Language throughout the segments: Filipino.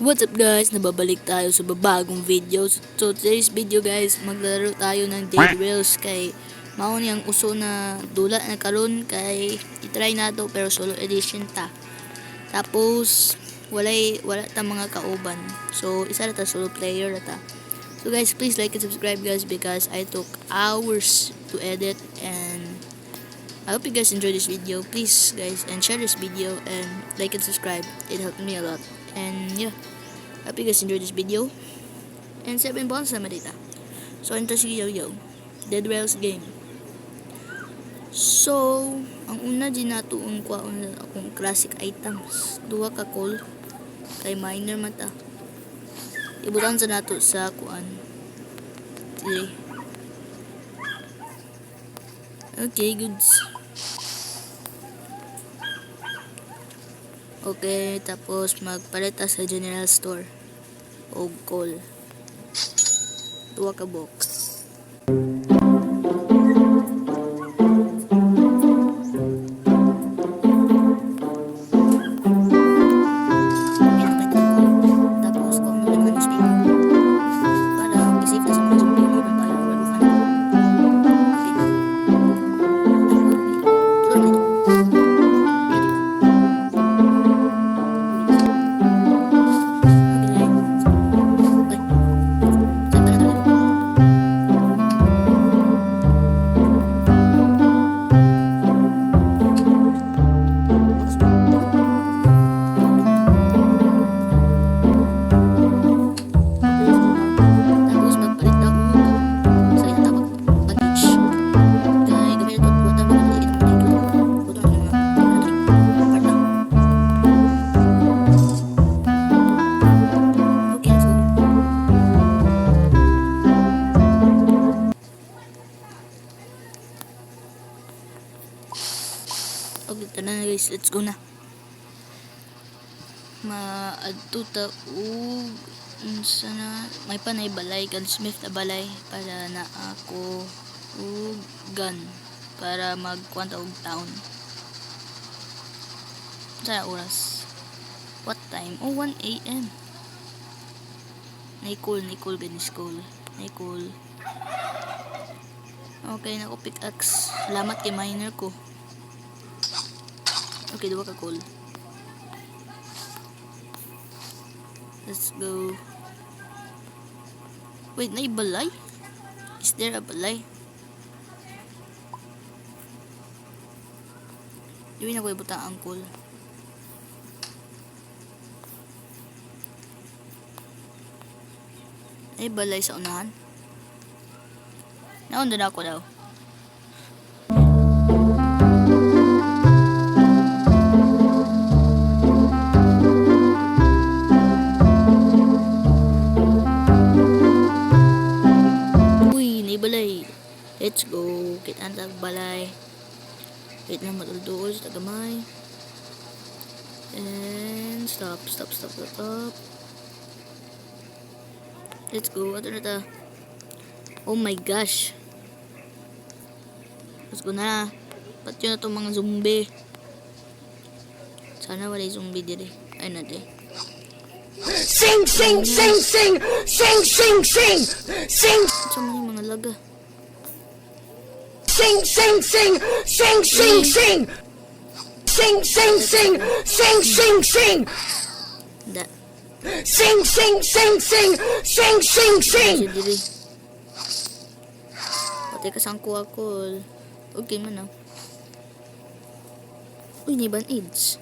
What's up guys? Nababalik tayo sa babagong video. So today's video guys, maglalaro tayo ng Dead Rails kay mao niyang uso na dula na karon kay i-try nato pero solo edition ta. Tapos wala ta mga kauban. So isa na ta solo player na ta. So guys, please like and subscribe guys because I took hours to edit and I hope you guys enjoy this video. Please guys and share this video and like and subscribe. It helped me a lot. And yeah, hope you guys enjoy this video. And 7 bonus naman dito. So, ito si Yo-Yo. Dead Rails game. So, ang una din natuon ko akong classic items. Duha ka call. Kay miner mata. Ibutan sa nato sa kuan. Dili. Okay, goods. Okay, tapos magpalita sa general store o call. Duwa ka box. Tapos kung ano naman speaker para isip na sa mga zombie mo kung tayo malukan. Okay, tara na guys, let's go na. Maadto ta og unsa na may panay balay gunsmith na balay para na ako og gun para magkwanta og town. Sa oras. What time? Oh, 1 AM. Nicole ganis cool. Nicole. Okay, na ko pickaxe. Salamat kay miner ko. Okay, duwa ka call. Let's go. Wait, na balay? Is there a balay? Iwin ako ibuta ang call. Ay balay sa unahan. Naon na ako daw. Let's go. Kita ang balay. Wait lang matulduol sa tagamay. And stop. Let's go. Ato na ta. Oh my gosh. Let's go na. Pati na itong mga zombie. Sana wala yung zombie dire. Ay na dire. Sing! Sing! Sing! Sa mga laga. Sing! Da. Sing! Si diri. Pati kasangko ako. Okay man na. Uy, niban AIDS.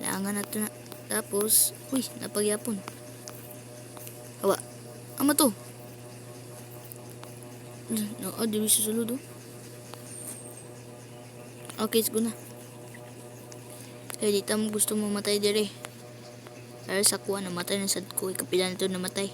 Laangan nato na. Tapos, uy, napagyapon. Hawa. Ama to. No, di bisa sulod. Okay, let's go na. Kaya di tam gusto mo matay dire. Kaya sa kuha namatay na sad ko. Ikapila na ito namatay.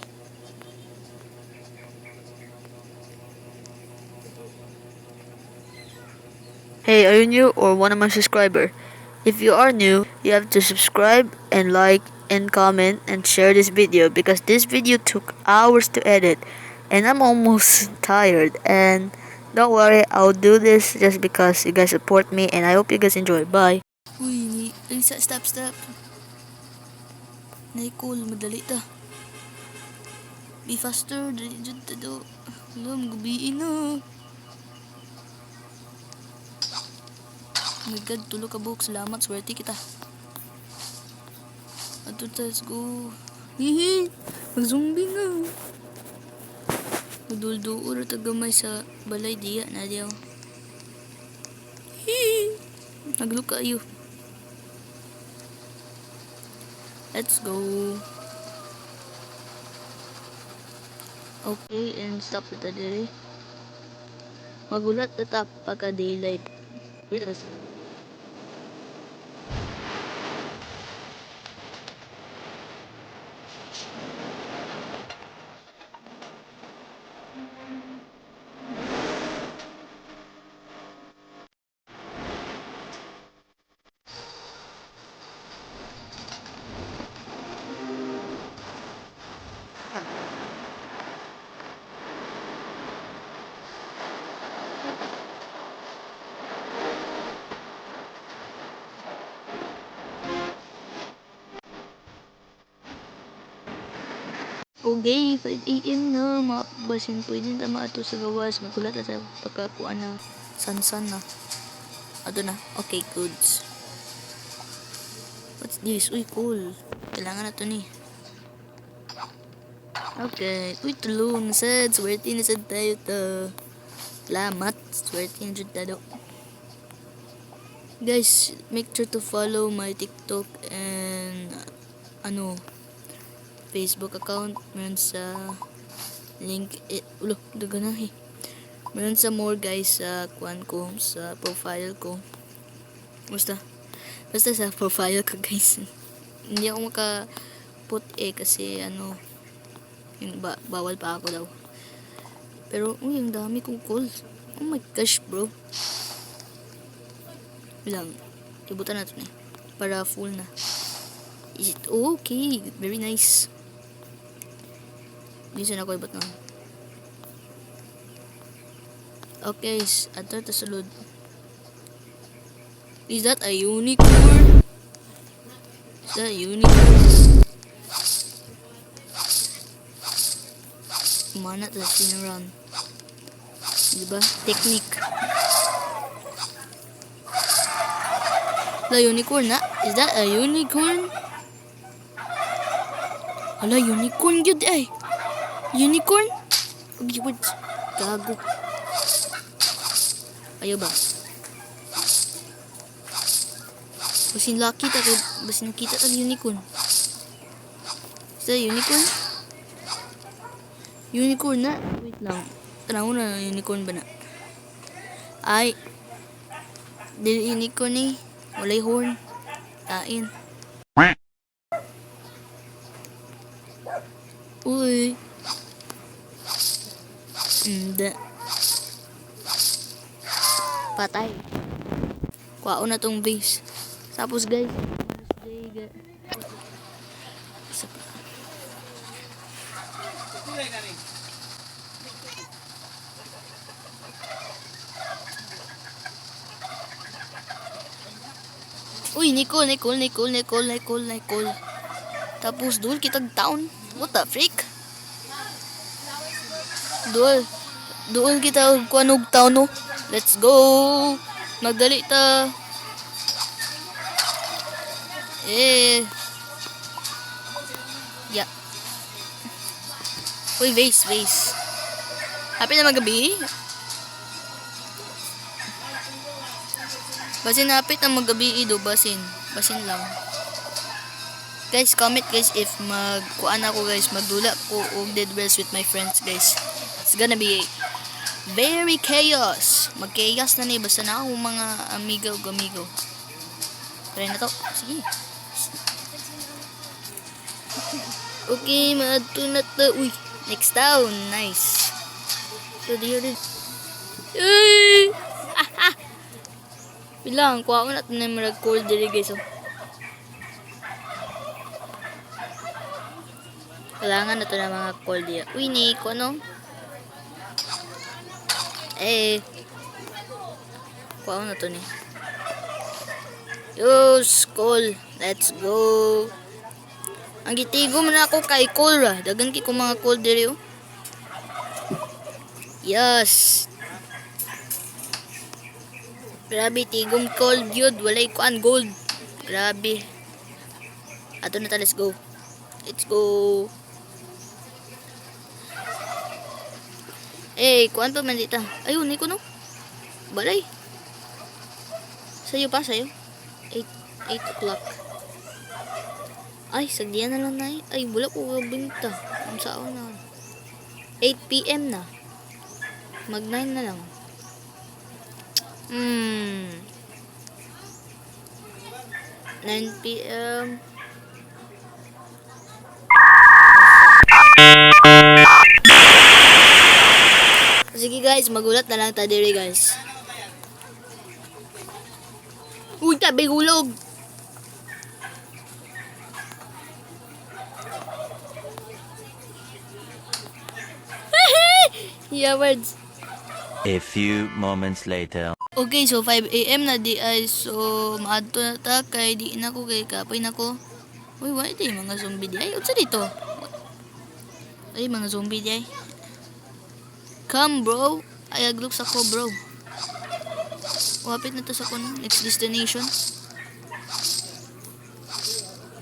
Hey, are you new or one of my subscriber? If you are new, you have to subscribe and like and comment and share this video because this video took hours to edit and I'm almost tired. And don't worry, I'll do this just because you guys support me and I hope you guys enjoy. Bye. Uy, stop. Nay cool, madali ta. Be faster, dali dyan ta do. Alam, gabiin na. Oh my god, tulo ka buhok. Salamat, swerte kita. Ato, let's go. Hihi, mag-zombie na. Udul-duol at gamay sa balay diya na diyaw. Hihi, nagluka ayo. Let's go. Okay, and stop ito diri. Magulat na tap pagka daylight. Yes. Okay, 5 AM na. Basin pwede na maato sa gawas. Magulat na sa pagkakuha na. Sansan na. Ato na. Okay, goods. What's this? Uy, cool. Kailangan na to ni. Okay. Uy, tulong. Sad. Swerte na sad tayo to. Salamat. Swerte na dyan tayo. Guys, make sure to follow my TikTok and Facebook account. Meron sa link ulo, daga na eh. Meron sa more guys sa kuan ko, sa profile ko. Basta sa profile ko guys. Hindi ako maka-put kasi yung bawal pa ako daw. Pero uy, ang dami kong calls. Oh my gosh bro. Bilang, ibutan natin eh. Para full na. Is it okay? Very nice. Minsan ako ibat na. Okay, ato ta sulod. Is that a unicorn? Is that a unicorn? Mana ta sinarun. Diba? Technique. The unicorn na? Is that a unicorn? Hala, unicorn yun ay. Unicorn? Pag-iwad. Gago. Ayaw ba? Basin laki ta kay basin kita tag unicorn. Is that unicorn? Unicorn na? Wait lang. Tanaw na unicorn ba na? Ay. Dili unicorn eh. Walay horn. Tain. Uy. Hindi. Patay. Kuwao na tong base. Tapos guys. Isa pa. Uy, Nicole. Tapos doon kitag town. What the freak? Doon kita kuanog town no. Let's go. Magdali ta. Yeah. Uy, vase. Happy na magabi. Basin hapit na magabi do, basin lang. Guys, comment guys if magkuan ako guys, magdula ko og Dead Wells with my friends guys. It's gonna be very chaos. Mag-chaos na ni basta na akong mga amigo. Try na to. Sige. Okay, maadto na to. Uy, next town. Nice. So, diyo. Uy! Bilang, kuha ko na ito na marag cold dili guys. Oh. Kailangan na ito na mga cold diya. Uy, Nico, ano? Kuha ko na ito ni. Yos, cold. Let's go. Ang gitigom na ako kay Cole ra. Dagan ki ko mga Cole diri oh. Yes. Grabe tigom Cole gyud, walay kuan gold. Grabe. Ato na ta, let's go. Let's go. Eh, kuan pa man dita. Ayun, ko no. Balay. Sayo pa, sayo. 8 o'clock. Ay, sagdiyan na lang na eh. Ay, wala ko binta. Ang saan na. 8 p.m. na. Mag 9 na lang. 9 p.m. Sige guys, magulat na lang ta diri guys. Uy, tabi hulog. Yeah, words. A few moments later. Okay, so 5 a.m. na di ay. So, maadto na ta kay di na ko kay kapoy na ko. Uy, why di mga zombie di ay? Unsa dito? Ay, mga zombie di ay. Come, bro. Ay, aglooks ako, bro. Wapit na to sa kon next destination.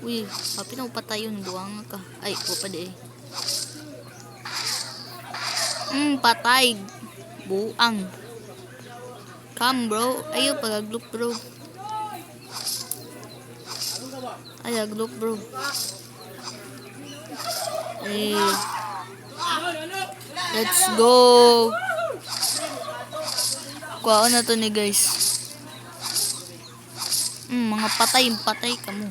Uy, wapit na ko patayon. Buwang ka. Ay, wapa di ay. Patay. Buang. Come, bro. Ayo, pag-aglook, bro. Ay, aglook, bro. Ay. Let's go. Kuha na to ni guys. Mga patay ka mo.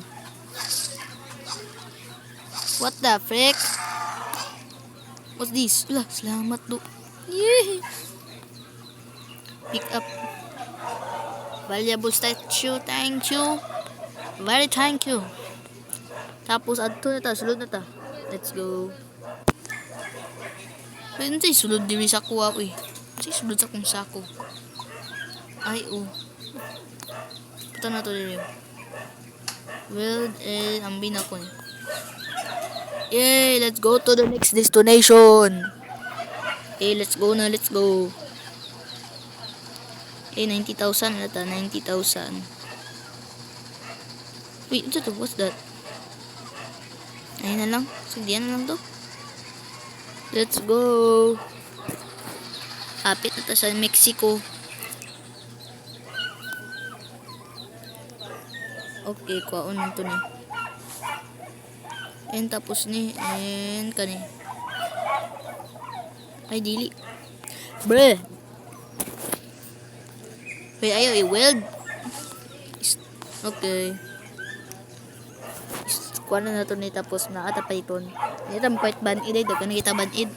What the frick? What's this? Lah, salamat do. Yee. Pick up. Valuable statue. Thank you. Very thank you. Tapos adto na ta, sulod na ta. Let's go. Pwede tayo sulod din sa kuha ko eh. Kasi sulod sa kong sako. Ay, oh. Punta na to din. Well, ambi na ko eh. Yay! Let's go to the next destination. Okay, let's go na. Let's go. Okay, 90,000 na ta. 90,000. Wait, ito to. What's that? Ayun na lang. Sige, na lang to. Let's go. Hapit na ta sa Mexico. Okay, kuhaon na to ni. And tapos ni. And kani. Ay, dili. Bruh. Wait, ayaw i-weld. Okay. Kuha na to ni tapos na atapayton. Ito mo kahit ban-id ay. Dagan na kita ban-id.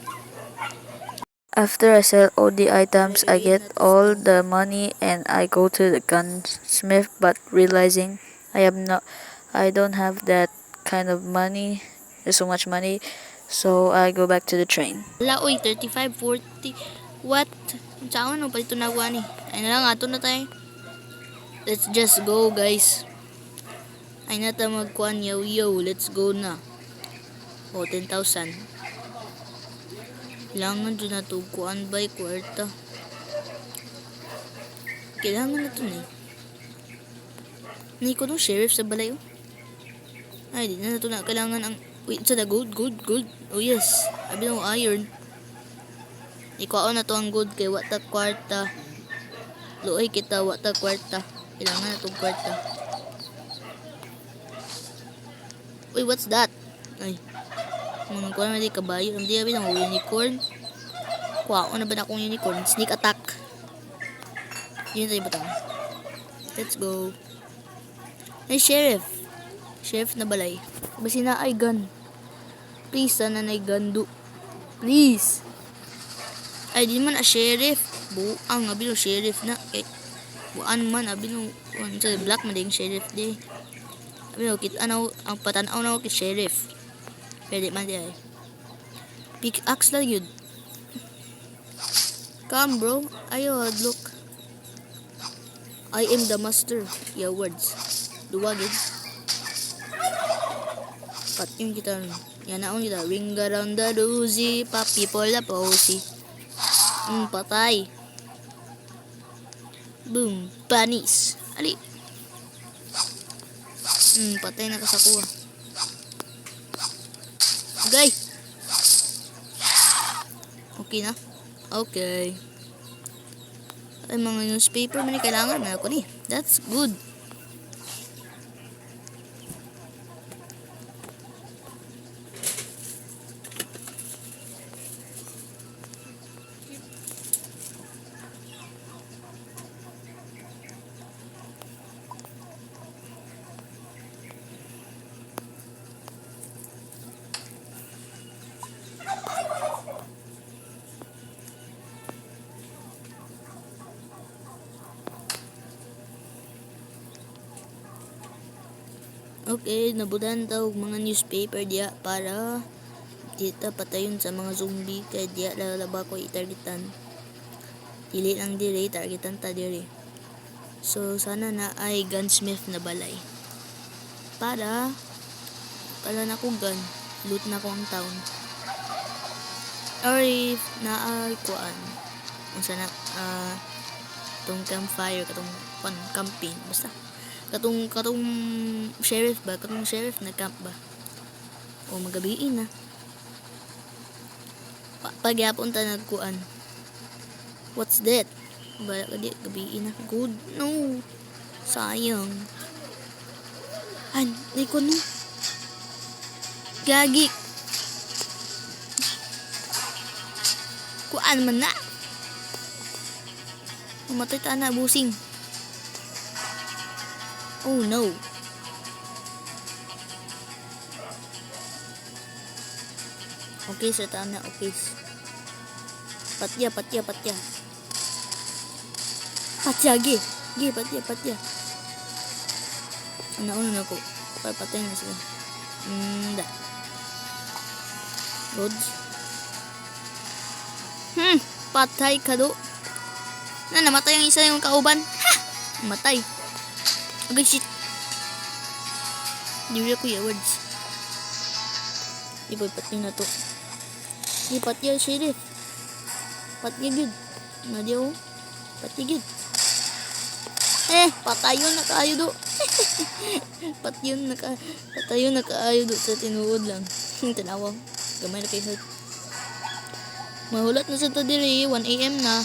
After I sell all the items, I get all the money and I go to the gunsmith, but realizing I don't have that kind of money. There's so much money, so I go back to the train. Wala, oy, 35, 40. What? Saan no? Palito na kuha ni. Ay na lang, ato na tayo. Let's just go, guys. Ay na tayo magkuhan. Yo, let's go na. O, 10,000. Kailangan doon na ito. Kuhan by kwarta. Kailangan na ito na. Nay ko nung sheriff sa balay. Ay, di na ito na. Kailangan ang... Wait, sa na gold. Oh, yes. Sabi na iron. Ikuha na to ang gold kay wata kwarta. Luoy kita wata kwarta. Kailangan na itong kwarta. Uy, what's that? Ay. Mga kuha na di kabayo. Hindi sabi ng unicorn. Kuha ko na ba na akong unicorn? Sneak attack. Yun tayo batang. Let's go. Ay, sheriff. Sheriff na balay. Basi na ay gun. Please, sana na ay gun do. Please. Ay, di man a sheriff. Buang, abi no sheriff na. Eh, buan man, abi no. Sa black man din sheriff di. Abi no, kita na ang patanaw na ako kay sheriff. Pwede man di ay. Pickaxe lang yun. Come bro. Ayo, look. I am the master. Yeah, words. Duwagin. Pat yung kita ron. Yan naon kita. Ring around the rosy, papi for the posy. Patay. Boom. Panis. Ali. Patay na kasakuha. Okay. Okay na? Okay. Ay, mga newspaper man kailangan na ako ni. That's good. Okay, nabudan daw mga newspaper diya para kita patayon sa mga zombie kay diya lalaba ko itargetan. Dili lang dire targetan ta dire. So sana na ay gunsmith na balay. Para na ko gun, loot na ko ang town. Or if na ay kuan. Unsa na tong campfire katong camping basta. Katong sheriff ba? Katong sheriff na camp ba? O magabiin na. Pagyapon ta nagkuan. What's that? Bala ka di, gabiin na. Good. No. Sayang. Ko no. Gagi. Kuan man na. Mamatay ta na, busing. Oh no. Okay, sa tana, okay. Patya. Patya, patya. Ano na ko. Patay na sila. Da. Roads. Patay ka do. Namatay ang isa yung kauban. Ha! Matay. Okay, shit. Di ko yung words. Iboy, pati na to. Di, pati yung sheriff. Pati yun. Nadi ako. Pati yun. Patayon na kaayo do. Patayon na kaayo do sa tinuod lang. Tanawang. Gamay na kayo hurt. Mahulat na sa tadiri. 1 AM na.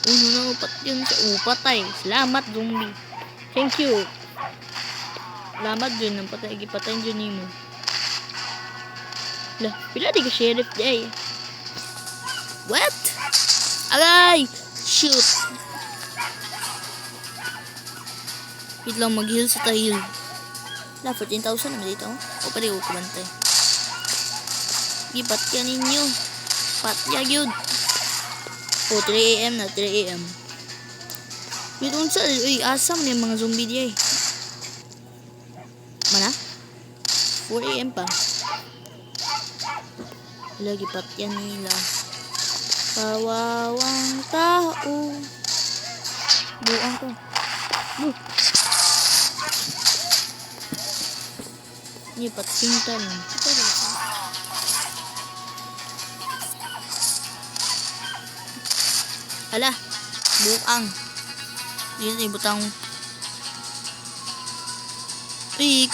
Uno na upat yun sa patay. Salamat, zombie. Thank you. Salamat dun. Nang patay. Gipatay dun ni mo. Lah, pila di ka sheriff day. What? Aray! Shoot. Wait lang, mag-heal sa tahil. Lah, 14,000 naman dito. O, pwede ko kumantay. Gipat ka ninyo. Patya yun. 3 AM na, 3 AM. Dito unsa, asam na yung mga zombie diya. Mana? 4 AM pa. Lagi patyan nila. Kawawang tao. Buang ko. Ini patsintan. Ala, buang. Yun ay butang.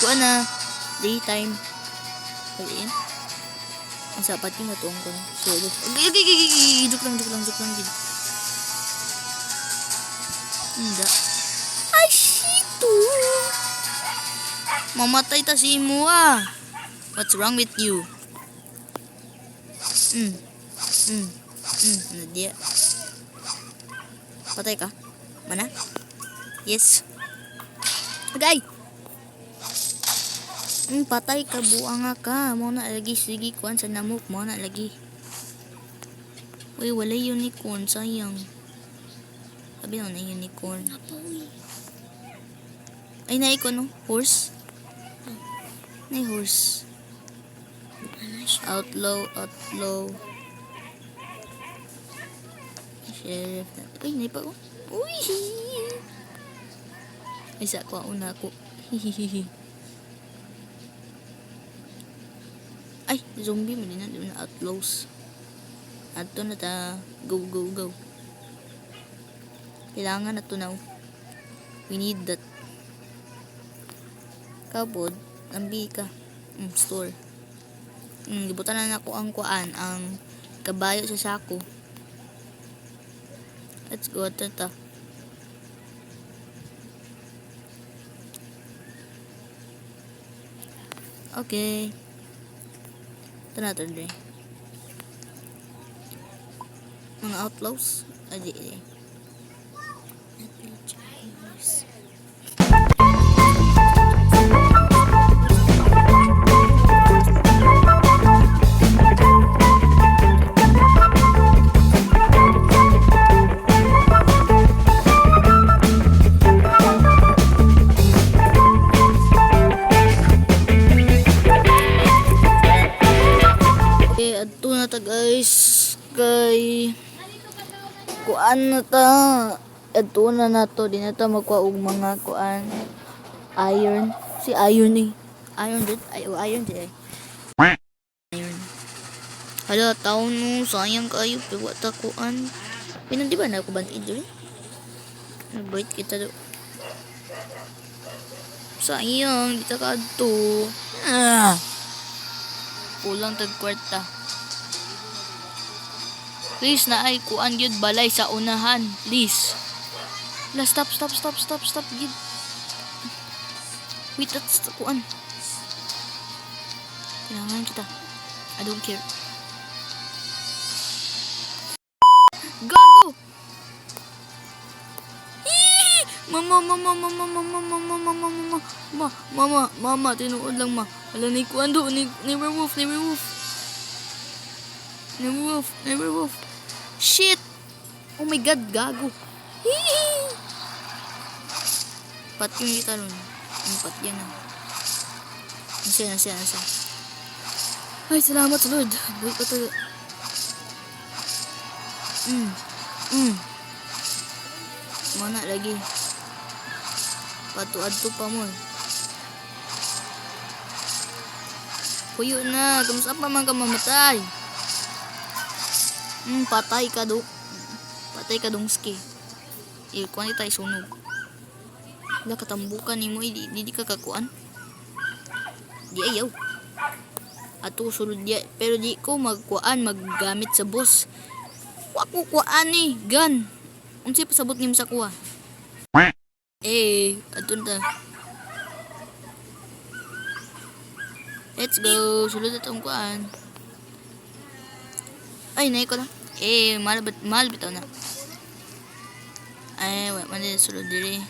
Kuan na. Daytime. Pwede. Ang sapat yung natong ko. Solo. Joke lang. Hindi. Ay, shito. Mamatay ta si imo ah. What's wrong with you? Nadia. Patay ka? Mana? Yes. Okay. Patay ka, buang ka. Mo na lagi, sige, kuan sa namok. Mo na lagi. Uy, wala unicorn. Sayang. Sabi na unicorn. Ay, naiko no? Horse? Nay horse. Outlaw. Sheriff na. Uy, naipa ko. Uy! Isa ko, una ko. Hihihihi. Ay, zombie mo din na outlaws. Ato na ta. Go, go, go. Kailangan na to now. We need that. Kabod, ambi ka. Store. Gibutan na ako ang kuan, ang kabayo sa sako. Let's go, ato ta. Okay. Ito na ito, Dre. Mga outlaws. Adi. Okay, adto na ta guys. Kay kuan na ta. Adto na nato. Di na ta magkuha og mga kuan. Iron. Si iron eh. Iron dito. Iron dito. Iron. Hala, taon no. Sayang kayo. Pero ta kuan. Pinan di ba na ako bantid dito? Nag-bite kita do. Sayang. Di ta ka adto. Kulang tag kwarta. Please na ay kuan gyud balay sa unahan. Please. La stop. Gid. Wait, that's the kuan. Kailangan kita. I don't care. Go! Mama, tinuod lang ma. Wala ni kuan do, ni werewolf. Shit! Oh my god, gago. Pat yung kita nun. Ang pat yan na. Nasa. Ay, salamat sa Lord. Buhay pa tayo. Mana lagi. Patu-adto pa mo. Puyo na. Kamusta pa man ka mamatay? Patay ka do. Patay ka dongski. Kuan tayo sunog. Wala katambukan ni mo. Di ka kakuan. Di ayaw. Ato sulod di. Pero di ko maggamit sa boss. Wako kuan eh. Gun. Unsay pasabot ni mo sa kuha? Ato na. Let's go. Sulod na itong kuan. Ay, naik ko na. Mahal bitaw na. Ay, wala man din sulod diri.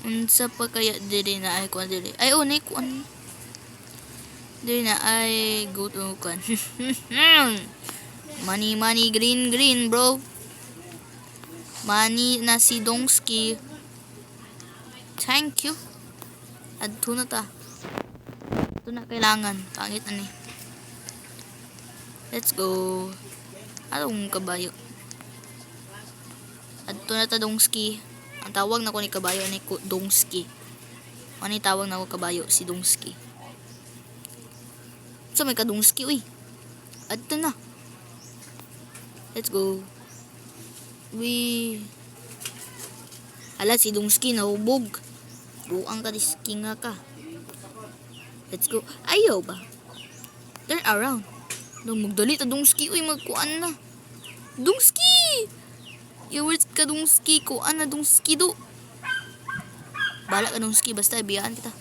Unsa pa kaya diri na ay kuan diri. Ay, naik ko an. Diri na ay go to kuan. Money, green, bro. Money na si Dongski. Thank you. Adto na ta. Ito na kailangan. Pangit na ni. Let's go. Anong kabayo? Adto na ta Dongski. Ang tawag na ko ni kabayo ni Dongski. Ano yung tawag na ko kabayo? Si Dongski. So may kadongski uy. Adto na. Let's go. Ala si Dongski nahubog. Buang ka diski nga ka. Let's go. Ayaw ba? Turn around. Magdali ta Dongski. Uy, magkuan na. Dongski! Iwits ka Dongski. Kuan na Dongski do. Bala ka Dongski. Basta ibiyaan kita.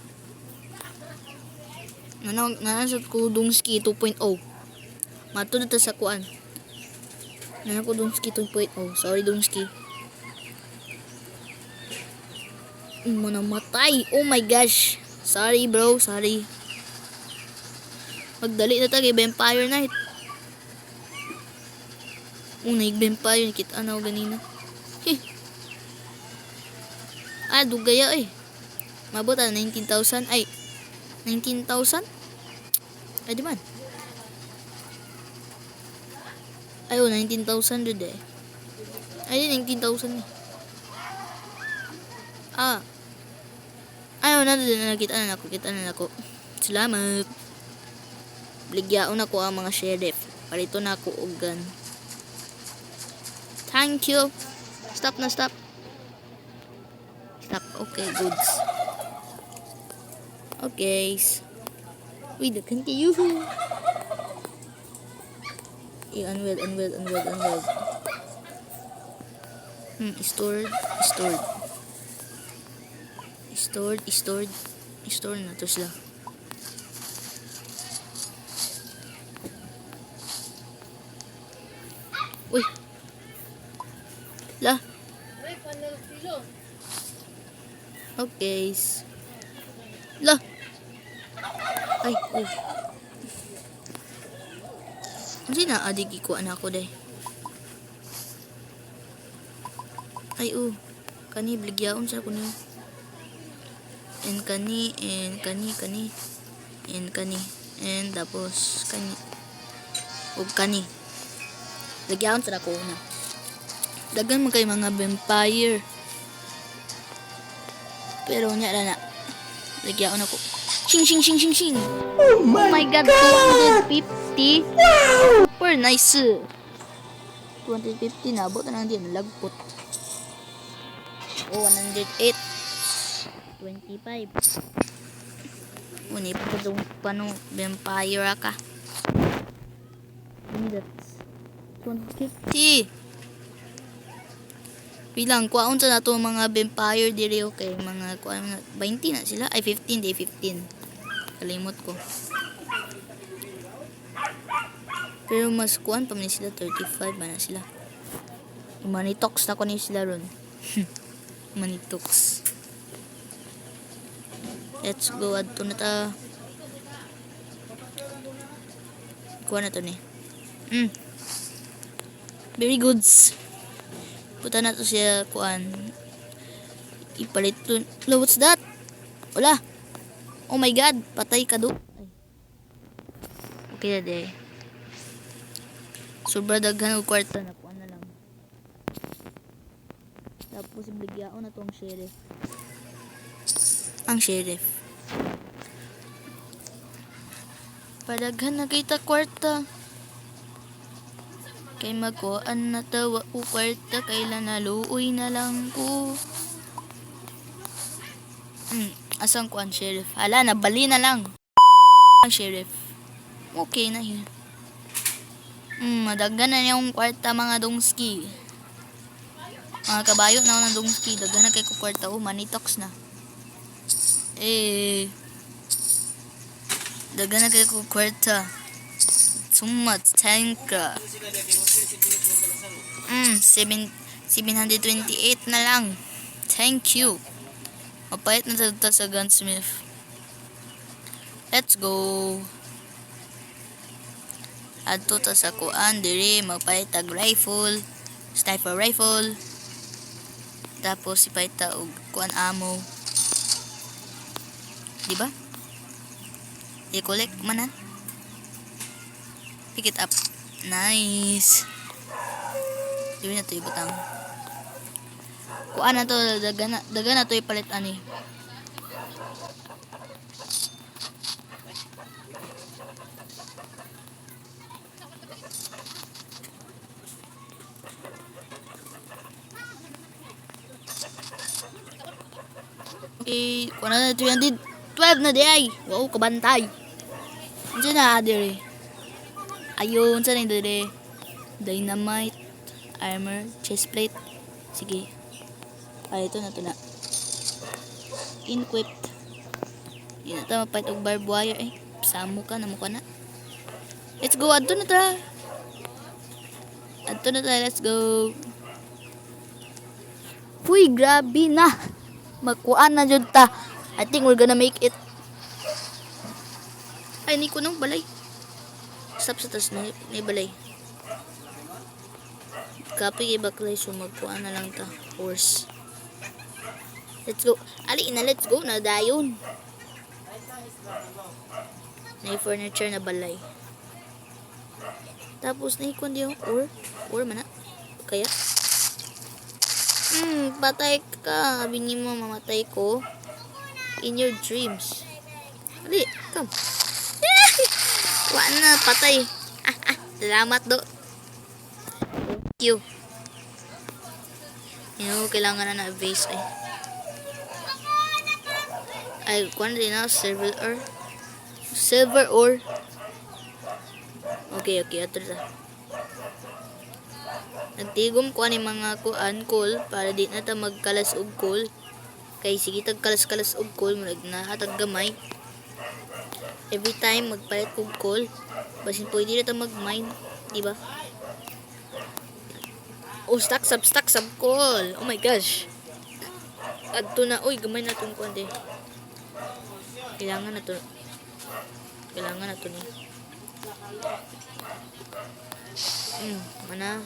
Nanasot ko Dongski 2.0. Mato na ta sa kuan. Nanasot ko Dongski 2.0. Sorry Dongski. Manamatay. Oh my gosh. Sorry bro. Sorry. Magdali na tayo Vampire Night. Vampire. Nakita na ako ganina. Dugaya eh. Mabot 19,000. Ay. 19,000? Ay di man. Ay 19,000 dito eh. Ay 19,000 eh. Ayaw na din nakita na ako. Salamat. Bligyaon ako ang mga sheriff. Palito na ako og gun. Thank you. Stop na, stop. Stop. Okay, goods. Okay. We do continue. Unweld. Stored na to sila. Uy. La. Okay. La. Ay, uy. Hindi na adig ikuan ako day. Ay, kani bligyaon sa kuno. And kani. And tapos kani. Ug kani. Bligyaon sa ako na. Dagan man kay mga vampire. Pero nya na. Bligyaon ako. Shing. Oh my god, 250. Wow! Super nice. 250 na abot na din lagpot. 108. 25. Uni pa dong pano vampire ka. That's 250. Bilang kuaon sa nato mga vampire diri okay, mga kuan 20 na sila ay 15 day 15. Kalimot ko. Pero mas kuan pa man sila 35 ba na sila. Manitox na ko ni sila ron. Manitox. Let's go adto na ta. Kuha na to ni. Very goods. Puta na to siya kuan. Ipalit to. Lo, what's that? Wala. Oh my god, patay ka do. Okay na day. Sobra daghan og kwarta na kuan na lang. Tapos bigyaon na to ang sheriff. Ang sheriff. Padaghan na kita kwarta. Kay magkuan na tawa o kwarta. Kailan naluoy na lang ko. Asang kuan sheriff? Hala, nabali na lang. Ang sheriff. Okay na yun. Madaghan na yung kwarta mga dongski. Mga kabayo na ng dongski. Daghan na kay ko kwarta. Manitox na. Daghan na kay ko kwarta. Sumat, tanka. 728 na lang. Thank you. Mapait na ta sa gunsmith. Let's go. Adto ta sa kuan diri magpait tag rifle, sniper rifle. Tapos ipait ta og kuan ammo. Di ba? I-collect man na. Pick it up. Nice. Dili na to ibutang. Kuan na to, dagan na to ipalit ani. Okay, kuan na to yan din. 12 na di ay. Wow, kabantay. Diyan na diri. Ayun, saan na diri? Dynamite, armor, chest plate. Sige. Ay, ito na. Equipped. Di na ta mapait og barbed wire eh. Samo ka na mo ka na. Let's go, adto na ta. Let's go. Uy, grabe na. Magkuan na jud ta. I think we're gonna make it. Ay, ni ko nang balay. Stop sa tas na balay. Copy kay baklay so magkuan na lang ta. Horse. Let's go. Ali na, let's go na dayon. Na furniture na balay. Tapos na ikon diyo or man na. Kaya patay ka. Sabi ni mo mamatay ko in your dreams. Ali, come. Kuan na, patay. Salamat do. Thank you. Kailangan na na-base ay. Ay, kuan rin na, silver ore. Silver ore. Okay, ato na. Nagtigom ko ani mga kuan, coal, para di na ta magkalas og coal. Kay sige tag kalas-kalas og coal, murag na hatag gamay. Every time magpalit og coal, basin pwede na ta mag-mine, di ba? Oh, stack sub coal. Oh my gosh. Adto na, oy, gamay na tong kuan de. Kailangan na to ni. Mana?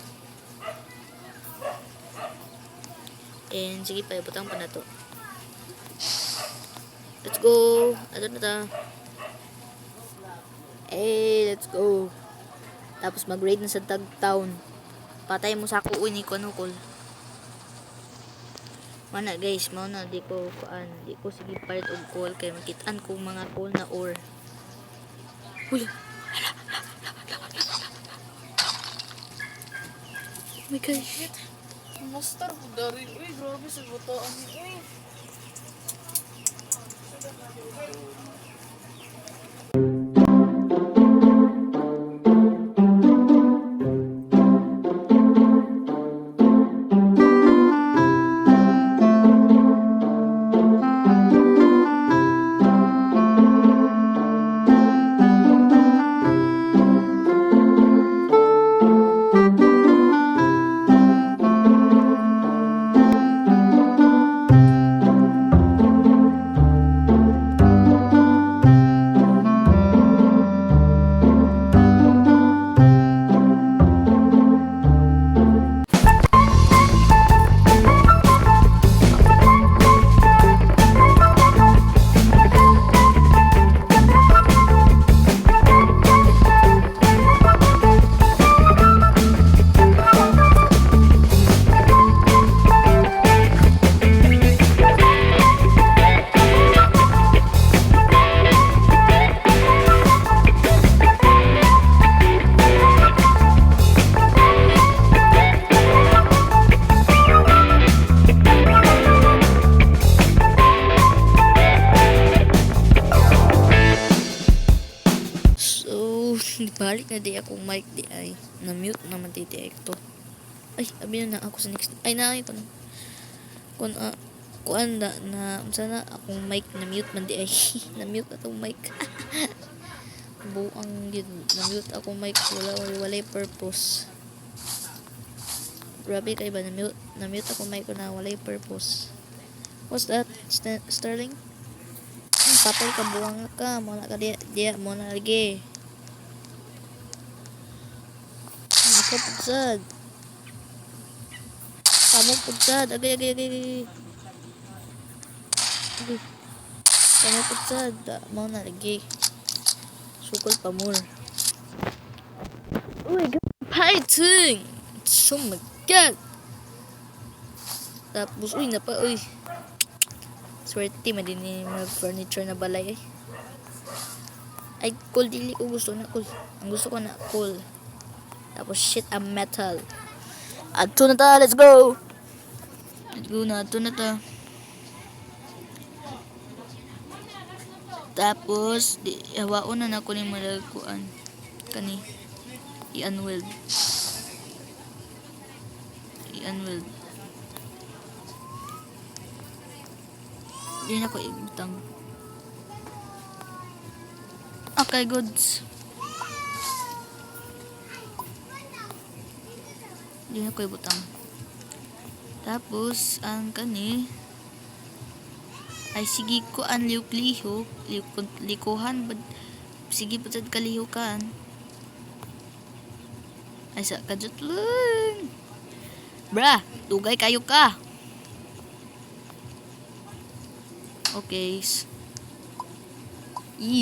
And sige pa, ibutang pa na to. Let's go. Ato na ta. Hey, let's go. Tapos mag-raid na sa tag town. Patay mo sa ako ni ko ano kol. Mana guys, mao na di ko sige palit og call kay makitaan ko mga call na ore. Uy. Oh my gosh. Master ko dari. Uy, grabe sa butaan ni. Uy. Balik na di akong mic di ay. Na-mute naman di to. Ay, abi na ako sa next. Ay, na ito. Kuan na sana akong mic na-mute man di ay. Na-mute atong mic. Buang yun. Na-mute akong mic. Walay purpose. Grabe kay ba na-mute akong mic ko na walay purpose. What's that? Sterling? Patay ka, buwang ka. Muna ka diya. Muna lagi. Kapugsad. Kamu pugsad. Agay. Kamu pugsad. Mau na lagi. Sukol pa more. Oh my god. Fighting! Oh my god. Tapos, uy, uy. Swerte, madini mag-furniture na balay eh. Ay, cool, dili ko gusto na cool. Ang gusto ko na cool. Tapos shit, ang metal. Ato na ta, let's go! Let's go na, ato na ta. Tapos, hawaon na ko ni malagkuan. Kani. I-unweld. Hindi na ko ibutang. Okay, goods. Hindi na ko ibutang. Tapos, ang kani ay sige ko ang likuhan sige po sad kalihukan ay sa kajut lang bra, tugay kayo ka. Okay,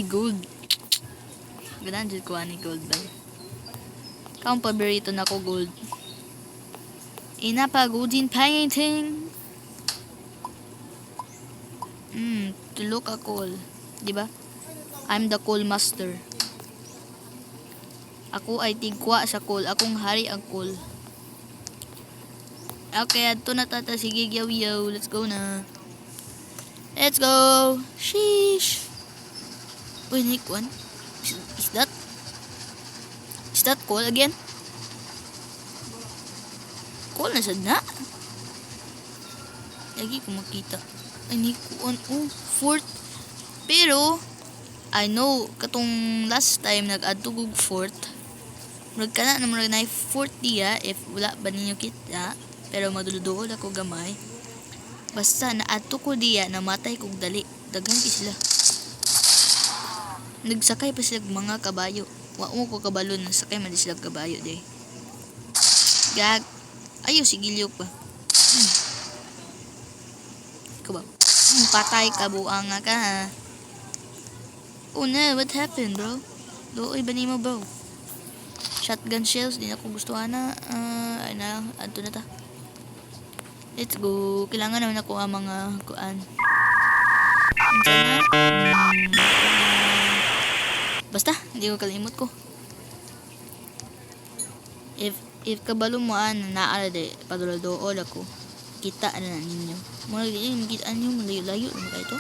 gold ganaan dyan ko ani gold ba kaong paborito na ko gold. Inapagodin painting. To look a coal, di ba? I'm the coal master. Ako ay tigwa sa coal. Akong hari ang coal. Okay, ato na tata. Sige, yaw. Let's go na. Let's go. Sheesh. Uy, Nick, one. Is that coal again? Coal na sad na. Lagi ko makita. Ay, Nick, one. Oh, fort. Pero, I know, katong last time nag-add to Gug fort. Murag ka na murag na fort diya if wala ba ninyo kita. Pero maduludool ako gamay. Basta na-add to ko diya, namatay kong dali. Daghan ki sila. Nagsakay pa sila mga kabayo. Wa mo ko kabalo na sakay man di sila kabayo day. Gag. Ayo sigilyo pa. Ikaw ba? Patay ka buanga ka ha. Oh no, what happened bro? Looy ba ni mo bro? Shotgun shells, di na ko gusto na. Ay na lang, ato na ta. Let's go. Kailangan naman ako ang mga kuan. Basta, hindi ko kalimot ko. If kabalo mo naala de padulol ako. Kita na ninyo. Muna di makita niyo malayo-layo mo kayo to.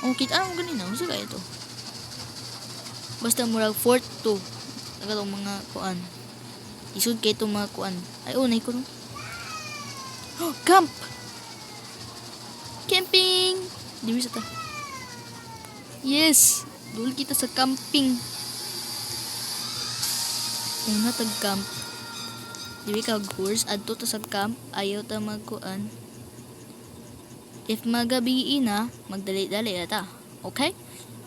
Oh, kita mo ganina, mo sa kayo to. Basta murag fort to. Nagatong mga kuan. Isud kay itong mga kuan. Ay, unay ko no. Oh, camp! Camping! Di mo sa ta. Yes! Dul kita sa camping. Una tag-camp. Di ka course. Adto ta sa camp. Ayaw ta magkuan. If magabi na, magdali-dali na ta. Okay?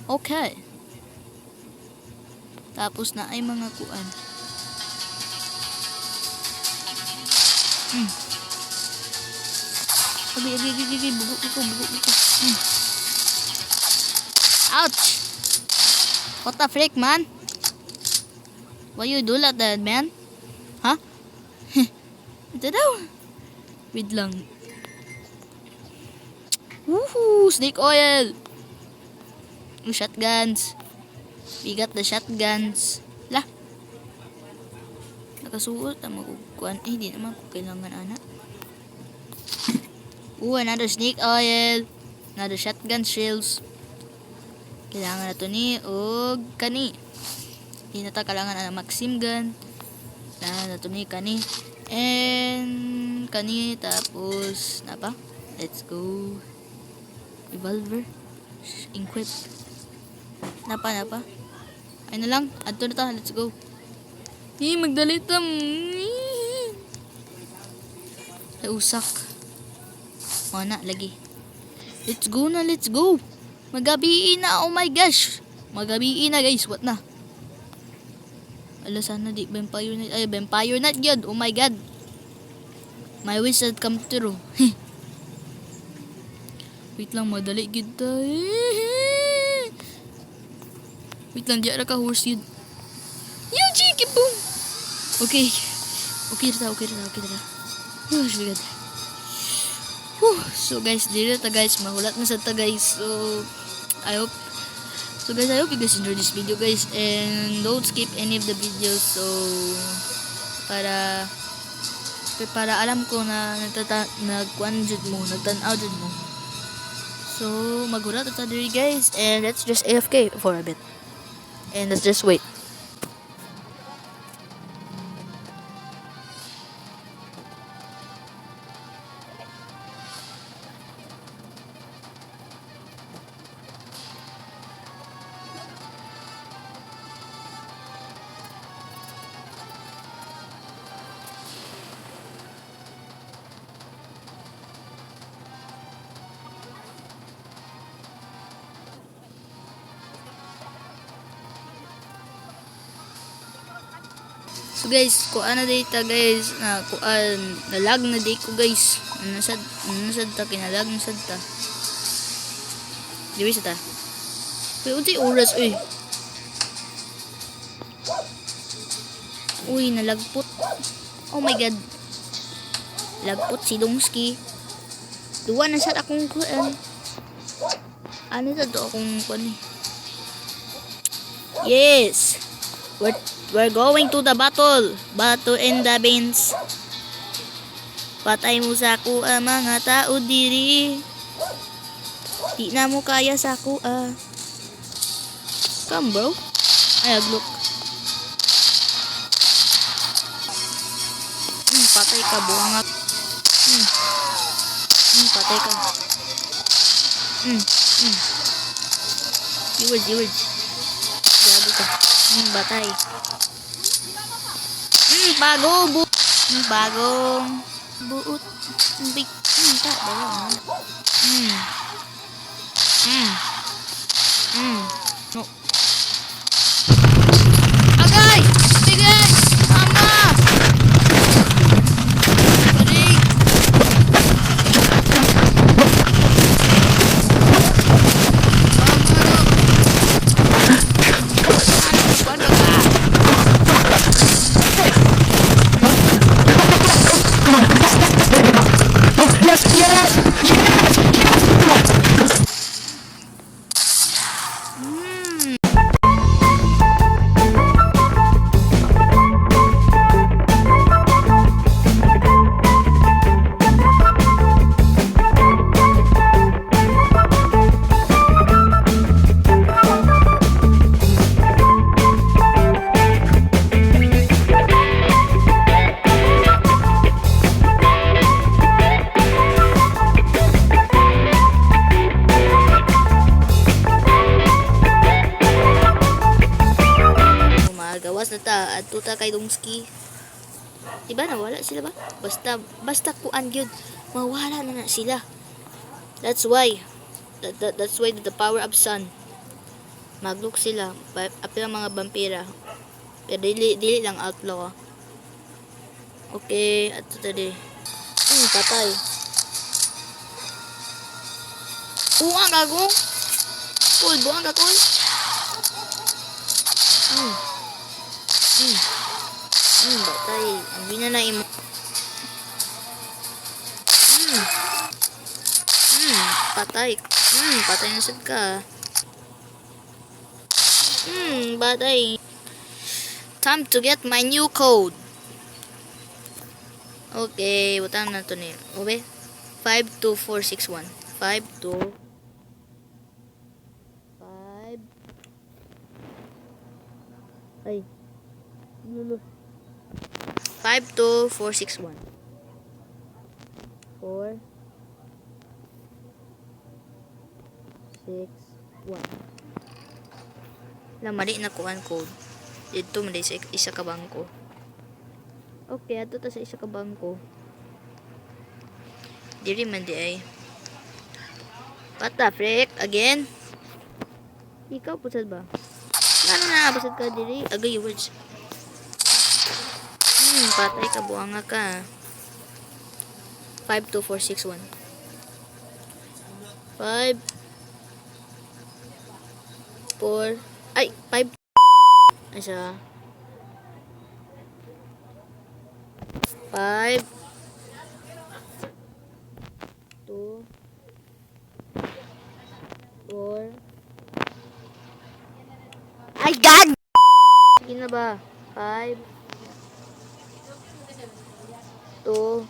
Okay. Tapos na ay mga kuan. Agi, bugok ko. Ouch! What the frick, man? Why you do like that, man? Huh? Ito daw. Wait lang. Woohoo! Snake oil! Shotguns. We got the shotguns. Lah. Nakasuot na magkukuan. Di naman ko kailangan anak. Ooh, another snake oil. Another shotgun shells. Kailangan na to ni og kani. Di na ta kailangan na maxim gun. Kailangan na to ni kani. And kani tapos napa? Let's go. Revolver. Equip. Napa. Ay na lang. Adto na ta. Let's go. Magdalit tam. Usak. Mana lagi. Let's go. Magabi na. Oh my gosh. Magabi na guys. What na? Ala sana di vampire night. Ay vampire night yun. Oh my god. My wish had come true. Wait lang. Madali kita. Wait lang. Diyan ka horse yun. Yo chicken boom. Okay. Okay na. Oh my god. So guys, dito ta guys, mahulat na sa ta guys. So I hope you guys enjoyed this video guys, and don't skip any of the videos. So para alam ko na nagkuan jud mo, nagtan-aw jud mo. So maghulat ta diri guys, and let's just AFK for a bit. And let's just wait. So guys, kuan na data guys, na kuan nalag na day ko guys. Nasad ta kinalag nasad ta. Dili sa ta. Pero untay oras uy. Uy, nalagpot. Oh my god. Lagpot si Dongski. Duwa na sad akong kuan. Ano sa to akong kuan eh. Yes. We're going to the battle. Battle in the beans. Patay mo sa ako mga tao diri. Di na mo kaya sa ako Come bro. Ay aglok. Patay ka buangak. Patay ka. Viewers. Gago ka. Batay. Bagong buot. Big. Ta. No. Agay! Tigay! Mama! Aray! Gawas na ta at tuta kay Dongski. Diba nawala sila ba? Basta kuan gyud mawala na sila. That's why the power of sun. Magluk sila apil ang mga vampira. Pero dili lang outlaw. Okay, at tadi. Patay. Buang gago. Buang ka kul. Batay. Ang na imo. Patay. Patay na sad ka. Batay. Time to get my new code. Okay, butang na to ni. Okay. 52461. 5 Ay. Lulu. 52461. 4 6 1. Mali na kuan code. Dito man sa isa ka bangko. Okay, ato ta sa isa ka bangko. Diri man di ay. What the frick? Again? Ikaw pusad ba? Ano na, basad ka diri? Agay words. Patay ka, buanga ka. 52461. 5 4 ay 5 isa 5 2 4 ay god sige na ba 5 2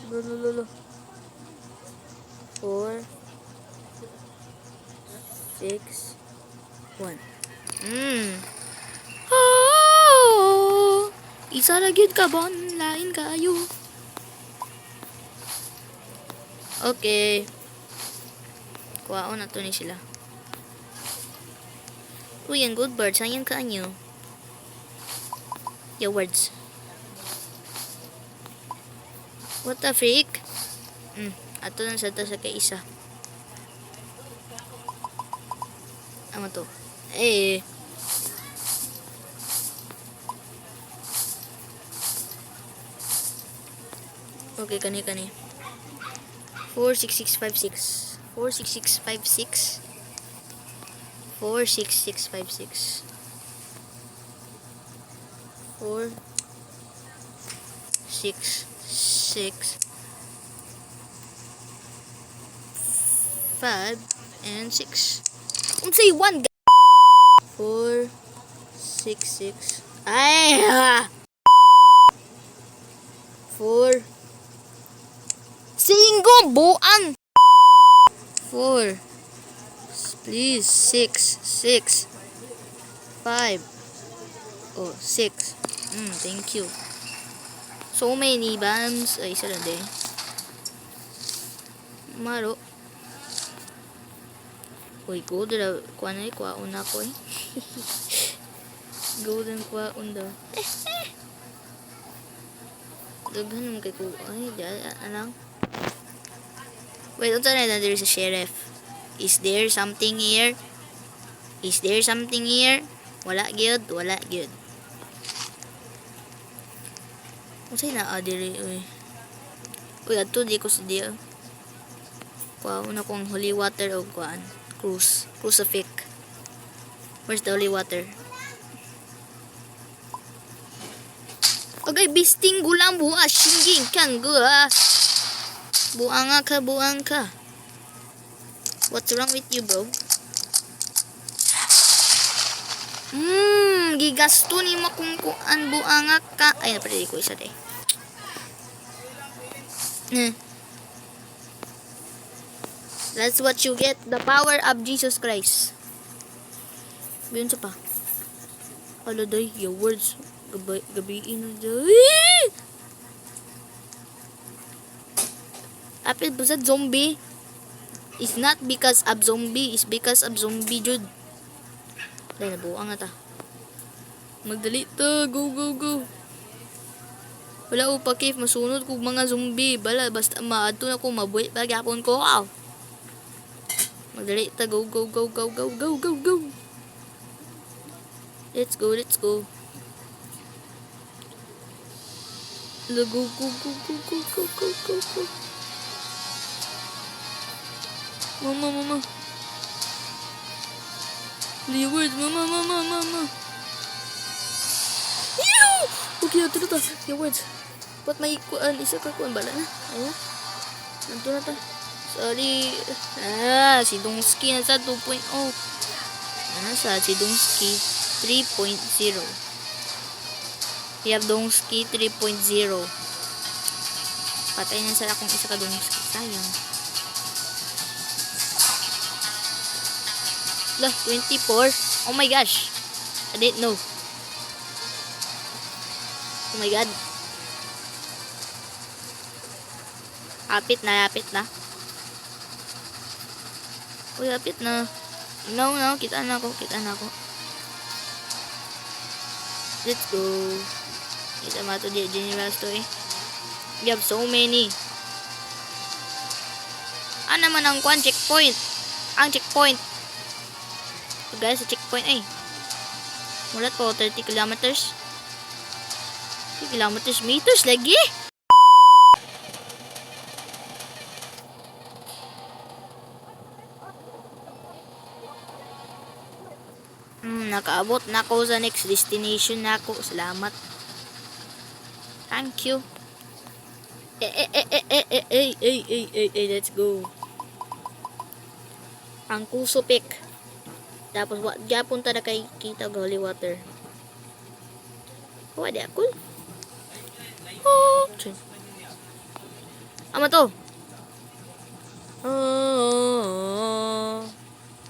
lulu 4 6 1 isa ra gyud ka bon lain kaayo. Okay, kuwaon na to ni sila. Uy, ang good bird, sayang ka anyo. Your words. What the freak? Ato na sa kay isa. Ano to? Okay, kani. 46656. 46656. 46656. 4 6 6 5 and 6. Unsay 1 4 6. Ay! 4. 5 buang. 4. Please. 6. 5. Oh, 6. Thank you. So many bombs. Ay, isa lang din. Maro. Uy, golden na. Kuha na kuha una ko eh. Golden kuha unda. Daghan naman kay ko. Ay, anang. Wait, unsa na there is a sheriff. Is there something here? Is there something here? Wala gyud, wala gyud. Unsay naa diri uy. Uy, adto di ko sa dia. Kuha una kong holy water o kuan. Crucifix. Where's the holy water? Okay, bisting gulang buha. Shingging kang gua. Buang ka, buang ka. What's wrong with you, bro? Gigasto ni mo kung kuan buang ka. Ay, napalili ko isa day. That's what you get. The power of Jesus Christ. Biyon sa pa. Hala day, your words. Gabiin na day. Apil busad zombie. It's not because of zombie. It's because of zombie, Jude. Dahil nabuang na ta. Magdali ta. Go, go, go. Wala ko pa cave. Masunod kong mga zombie. Bala, basta maadto na ko. Mabuhay pa gyapon ko. Magdali ta. Go, go, go, go, go, go, go, go. Let's go, let's go. Go, go, go, go, go, go, go, go, go. Mama. Leeward, mama. Ew! Okay, ito na ta. Leeward. Ba't may kuan? Isa ka kuan bala na? Ayan. Ito na ta. Sorry. Si Dongski na sa 2.0. Si Dongski 3.0. We have Dongski 3.0. Patay na sa akong isa ka Dongski. Sayang. Lah, 24. Oh my gosh. I didn't know. Oh my god. Apit na. Uy, apit na. No, kita na ako. Let's go. Kita mato di general story. We have so many. Ano naman ang kwan checkpoint? Ang checkpoint. Guys, sa checkpoint ay. Mulat ko 30 kilometers. 30 kilometers meters lagi. Nakaabot na ako sa next destination na ako. Salamat. Thank you. Let's go. Ang Kusupik. Tapos gyapon ta na kay kita og holy water. Wala ako. Ama to.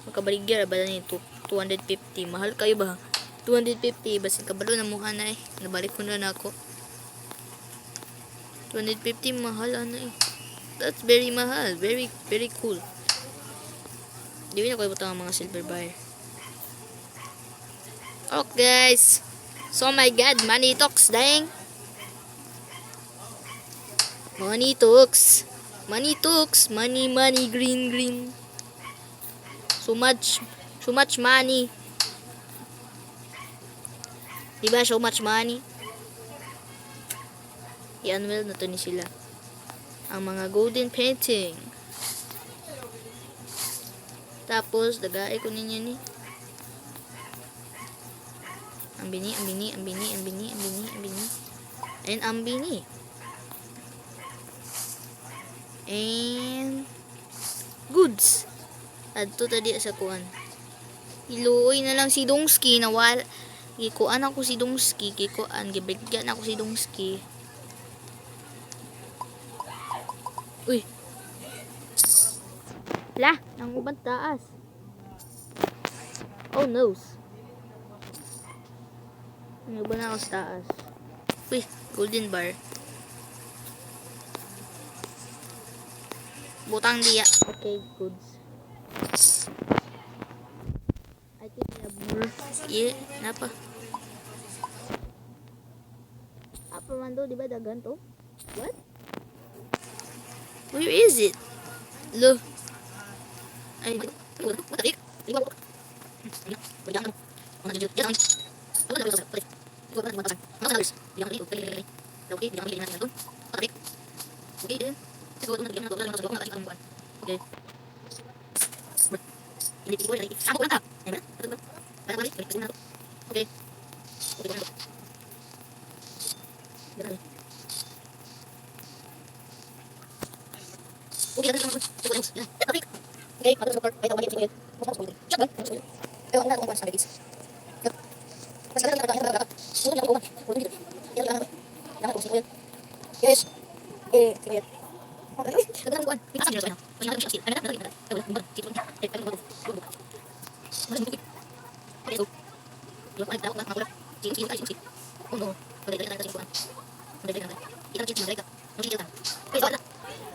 Makabaligya ba ni 250. Mahal kayo ba? 250 basin kabalo na mo ana eh. Nabalik ko na ako. 250 mahal ana eh. That's very mahal. Very very cool. Di na ko ibutang mga silver bar. Okay, guys. So, my God. Money talks, dang. Money talks. Money, green. So much money. Diba, so much money? I-unwell na to ni sila. Ang mga golden painting. Tapos, dagaay ko ninyo ni. Ambini. And ambini. And goods. Adto tadi sa kuan. Iluoy na lang si Dongski na Gikuan ako si Dongski, gibigyan ako si Dongski. Uy. La, nanguban taas. Oh no. Nanguban ako sa taas. Uy, golden bar. Butang dia. Okay, goods. I think I have more. Yeah, napa? Apa man to, di ba dagan to? What? Where is it? Lo. Ay, okay.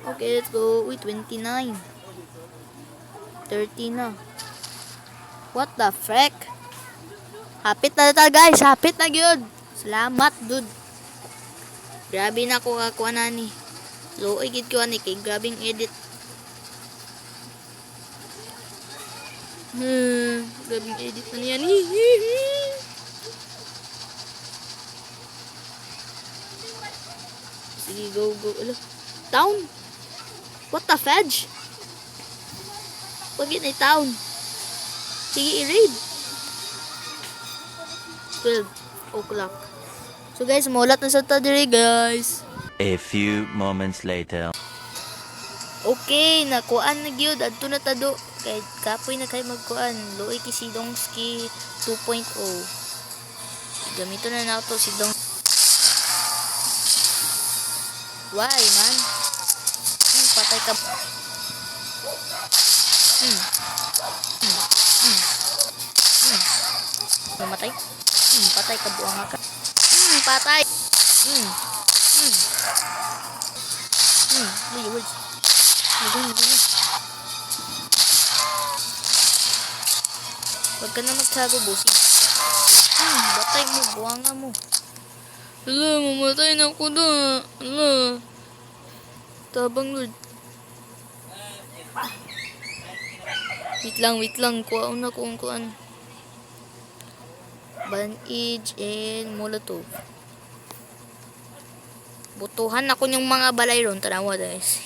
Okay, let's go. Uy, 29. 30 na. What the frick? Hapit na ta guys. Hapit na gyud. Salamat, dude. Grabe na ako kakuha na ni. Low gid ko ani kay grabing edit. Grabing edit na niyan. Sige, go. Alo. Town? What the fudge? Pagit na town. Sige, i-raid. 12 o'clock. So guys, mulat na sa tadiri guys. A few moments later. Okay, nakuan na gyud adto na tado. Kay kapoy na kay magkuan. Loy ki si Dongski 2.0. Gamito na nato si Dong. Why, man? Patay ka. Mamatay? Patay ka buang ka. Patay. Words. Wag ka na magtago, bossy. Batay mo, buwanga mo. Ala, mamatay na ako na. Ala. Tabang Lord. Wait lang. Kuha na kung kuhaan. Bandage and Molotov. Butuhan ako yung mga balay ron. Tanawa guys.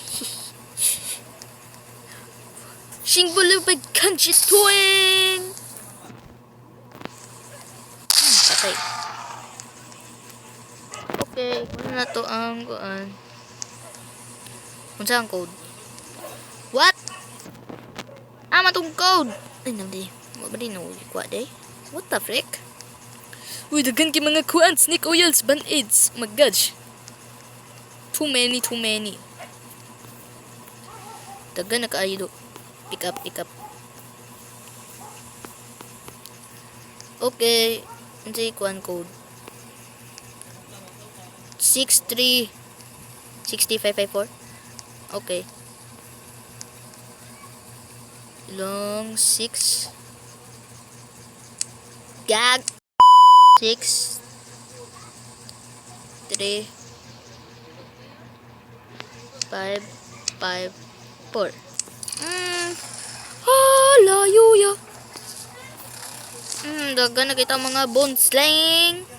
Shing bulubag kanji tuwing. Patay. Okay. Kuha na to ang kuhaan. Unsa ang code? What? Matong code. Ay, namdi. Mabali na uli kuha day. What the frick? Uy, dagan ki mga kuan. Snake oils, band-aids. Oh my gosh. Too many. Dagan na kaayo do. Pick up. Okay. Unsa yung kuan code? 636554. Okay. Long 6. Gag. 6 3 5 5 4. Layo ya. Dagan na kita mga bone slang.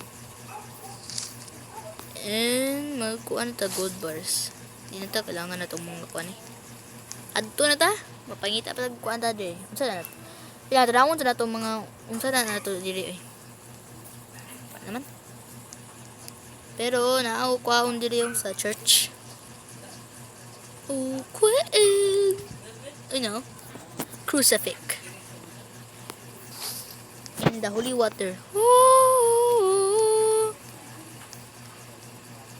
And magkuha na ta gold bars. Hindi na ta kailangan na itong mga kuha ni. Adto na ta. Mapangita pa kuha ta diri. Unsa na? Pinatrawon sa na itong mga unsa na to diri eh. Pa naman. Pero naaw kuhaon diri yung sa church. Okay. You know, crucifix in the holy water. Oh.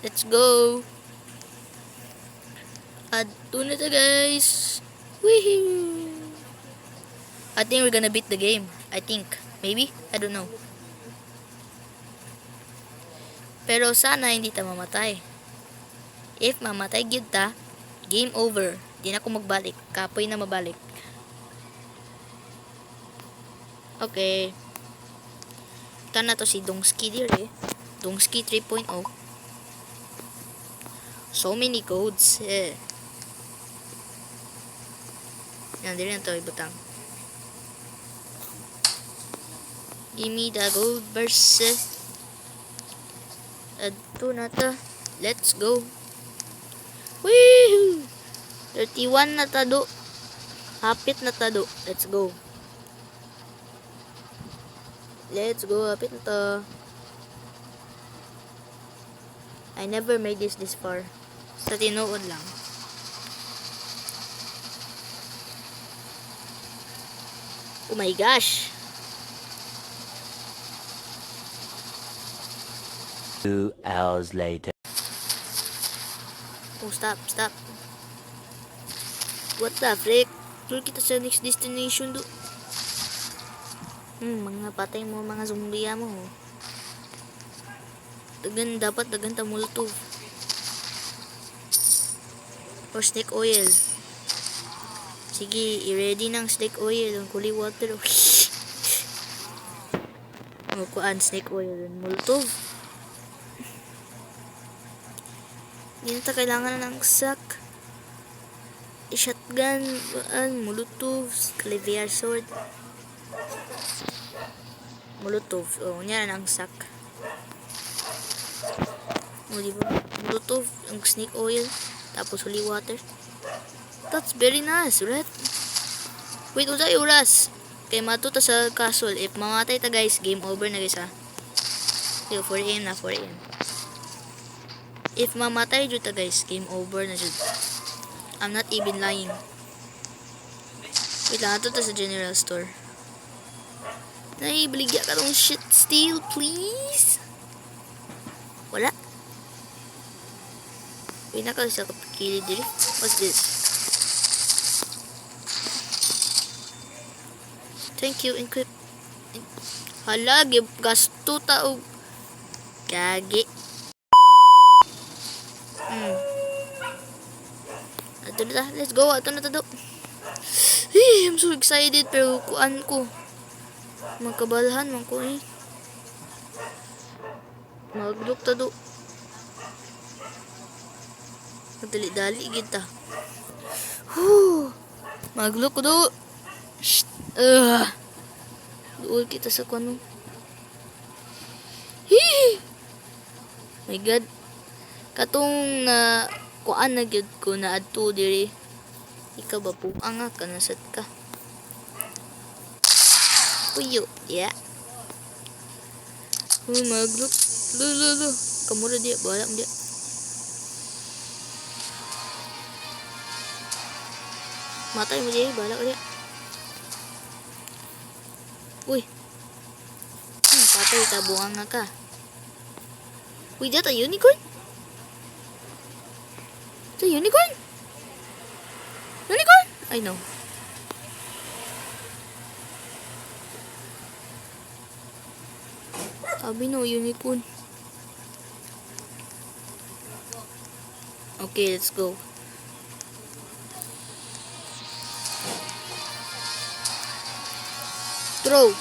Let's go. Adto na ta guys. Woohoo. I think we're gonna beat the game. I think. Maybe? I don't know. Pero sana hindi ta mamatay. If mamatay gyud ta, game over. Di na ako magbalik. Kapoy na mabalik. Okay. Ito na to si Dongski dire. Dongski 3.0. So many codes. Yan, dire na to ibutang. Give me the gold verse. Adto na to. Let's go. Woohoo! 31 na tado. Hapit na tado. Let's go. Let's go. Hapit na to. I never made this far. Sa tinuod lang. Oh my gosh. 2 hours later. Oh, stop. What the frick? Tuloy kita sa next destination do. Mga patay mo, mga zombie mo. Dapat ta molotov. Or snake oil. Sige, i-ready ng snake oil. Ang holy water. Kuan snake oil. Molotov. Hindi na ta kailangan ng sack. Shotgun, molotov, clevier sword. Molotov. Oh, niya na ang sack. Oh, diba? Molotov, ang snake oil, tapos holy water. That's very nice, right? Wait, usay oras. Kay mato ta sa castle. If mamatay ta guys, game over na guys ha. Yo, 4 AM na, 4 AM. If mamatay jud ta guys, game over na jud. I'm not even lying. Wait lang, ato ta sa general store. Naibaligya ka tong shit steal, please. Wala. Wait na ka sa kapikili diri. What's this? Thank you, equip. Hala, gasto ta og gagi. Ato na, let's go. Ato na to. I'm so excited pero kuan ko. Magkabalhan man ko eh. Magluk ta do. Dali-dali kita. Magluk ko do. Duol kita sa kuno. My God. Katong na kuan na gyud ko na adto diri. Ikaw ba po anga kanasat ka? Puyo, yeah. Magluk. Lo. Kamura dia, bala mo dia. Matay mo dia, bala ko dia. Uy. Patay ka, buanga ka. Uy, data unicorn? Ito unicorn? Unicorn? I know. Sabi no, unicorn. Okay, let's go. Throw.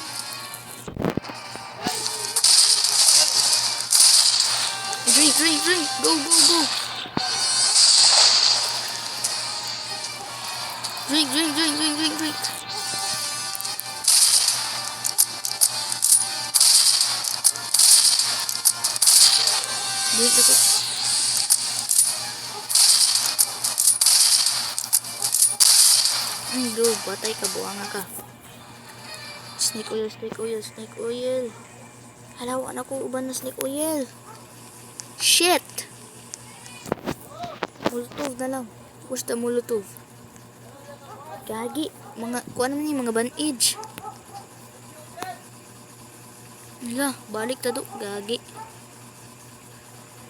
Drink. Go. Drink. Drink ako. Go, patay ka, buwanga ka. Snake oil. Halawa na ko uban na snake oil. Shit! Molotov na lang. Push the molotov. Gagi. Kuha naman yung mga bandage. Hala, balik ta do. Gagi.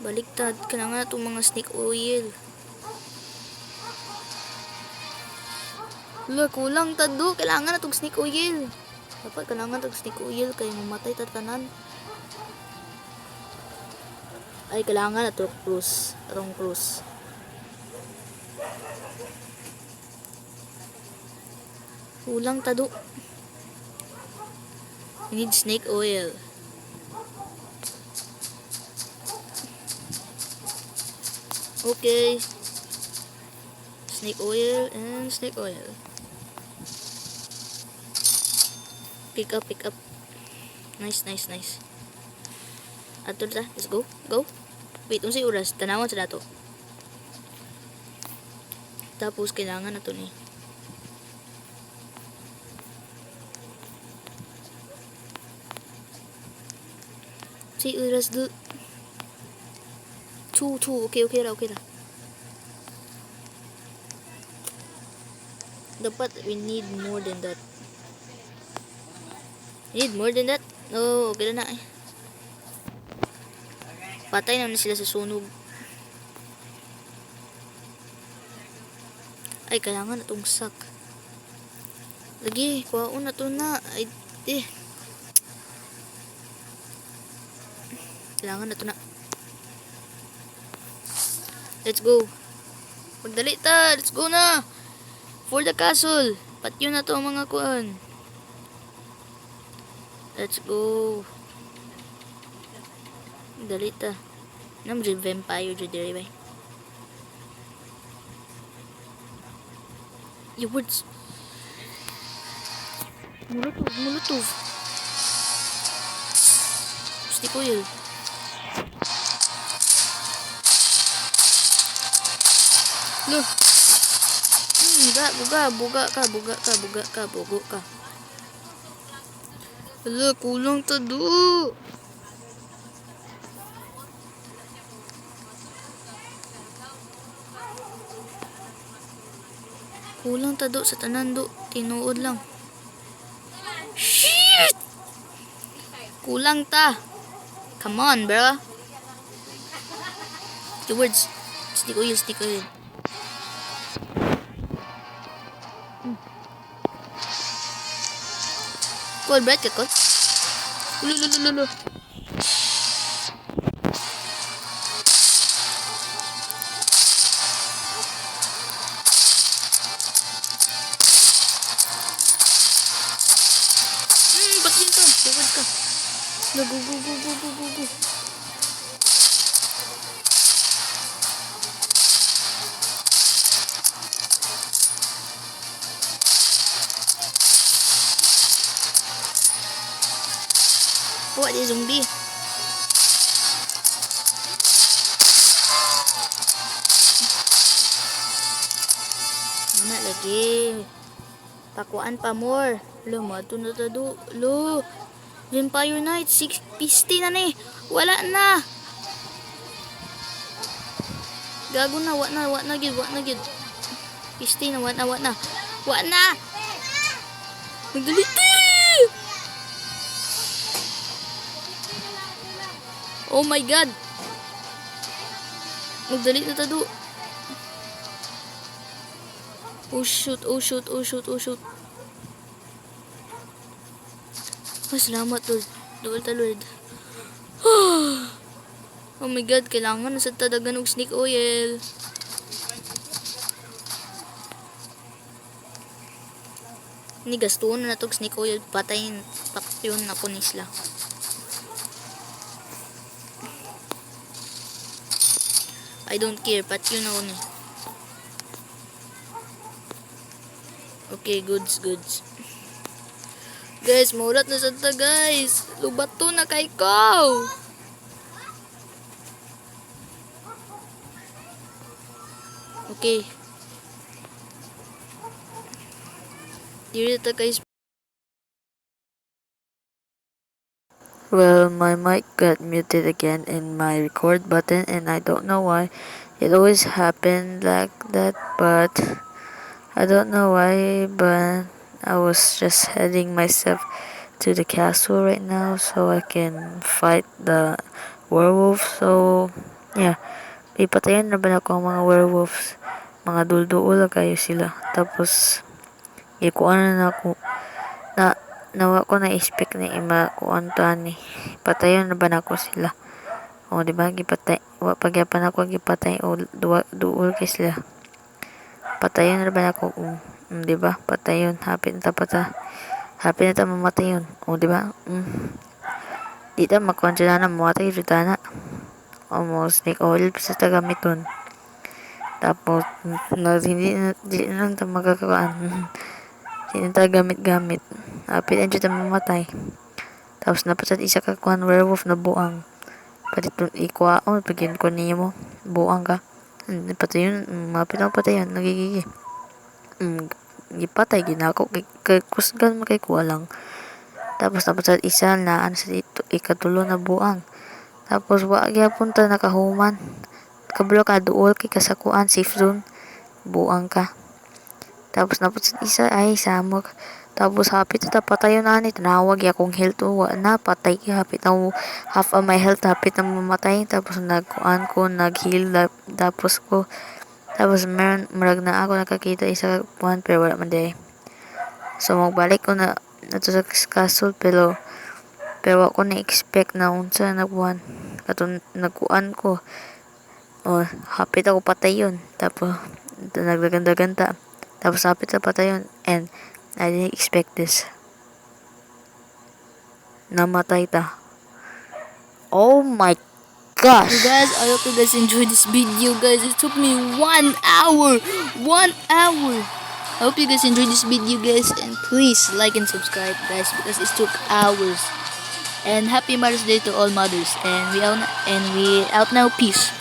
Baliktad. Kailangan na itong mga snake oil. Wala, kulang tado. Kailangan na itong snake oil. Dapat kailangan itong snake oil kaya mamatay tatanan. Ay, kailangan na itong cruise. Itong cruise. Kulang tado. We need snake oil. Okay. Snake oil and snake oil. Pick up, pick up. Nice, nice, nice. Ato ta, let's go, go. Wait, unsay oras? Tanawan sa dato. Tapos, kailangan na to ni. Unsay oras do? 2, okay, okay ra, okay ra. Dapat, we need more than that. Need more than that? No, okay na eh. Patay na sila sa sunog. Ay, kailangan na itong sak. Lagi, kuhaon na to na. Ay, kailangan na to na. Let's go. Magdali ta. Let's go na. For the castle. Patyo na to mga kuan. Let's go. Dali ta. Nam rin vampire dyan diri ba? Yung words. Mulutov, mulutov. Gusti ko yun. Loh. Buga ka. Hala, kulang tado. Kulang tado sa tanan do. Tinuod lang. Shit! Kulang ta. Come on, bro. The words. Stick oil. Call, Brad, ka call. Lulu. Patin ka. Tawad ka. Go. Oh, ada zombie. Mana lagi? Pakuan pa more. Lo, mato na tado. Lo, Vampire Knight. 650 na ni. Wala na. Gago na. Wala na gid. 50 na. Wala na. Nagdaliti. Oh my god. Magdalit na tado. Oh shoot. Ay, salamat Lord. Lord. Oh my god, kailangan na sa tadagan og snake oil. Ni gastuon na tog snake oil, patayin na ko ni sila. I don't care, but you know ni. Okay, goods. Guys, maulat na sa ta, guys. Lubato na kay ko. Okay. Diri ta guys. Well, my mic got muted again in my record button, and I don't know why. It always happened like that, but I don't know why. But I was just heading myself to the castle right now so I can fight the werewolf. So Yeah, ipatayon na ba na ko ang mga werewolves. Mga dulduol kayo sila. Tapos, ikuan na ako. Nawa ko na expect na ima kuan to ani. Patayon na ba na ko sila. O, di ba? Gipatay. Pagyapan ako gipatay. O, duol kay sila. Patayon na ba na ko? Di ba? Patayon. Hapit na ta mamatayon. O, di ba? Di ta makontra na mamatay juta na. Almost snake oil sa tagamiton. Tapos, hindi na ta magkakakaan. Hindi na ta gamit-gamit. Hapit na juta mamatay. Tapos, napasat isa ka kuhan werewolf na buang. Pati ikwaon, pagyan ko niya mo. Buang ka. Patayon, mapit ako patayon. Nagigigi. Gipatay, ginako. Kusgan mo kay kuha lang. Tapos, napasat isa na sa dito, ikatulo na buang. Tapos, wag punta nakahuman. Kablo ka, duol kay kasakuan, safe zone. Buang ka. Tapos, napasat isa, ay, samog. Tapos, hapit na patayon na ni. Tinawag akong health. Na, patay ka. Hapit na half of my health. Hapit na mamatay. Tapos, nagkuan ko, nag-heal. Tapos ko. Tapos, marag na ako nakakita isa kuan, pero wala man day. So, magbalik ko na to sa castle. Pero ako na-expect na unsa nagkuan. Kato, nagkuan ko. O, hapit ako patayon. Tapos, nagdaganda-ganda. Tapos, hapit na patayon. And, I didn't expect this. Namatay ta. Oh my gosh! So guys, I hope you guys enjoyed this video, guys. It took me 1 hour. 1 hour. I hope you guys enjoyed this video, guys. And please like and subscribe, guys, because it took hours. And happy Mother's Day to all mothers. And we out now. Peace.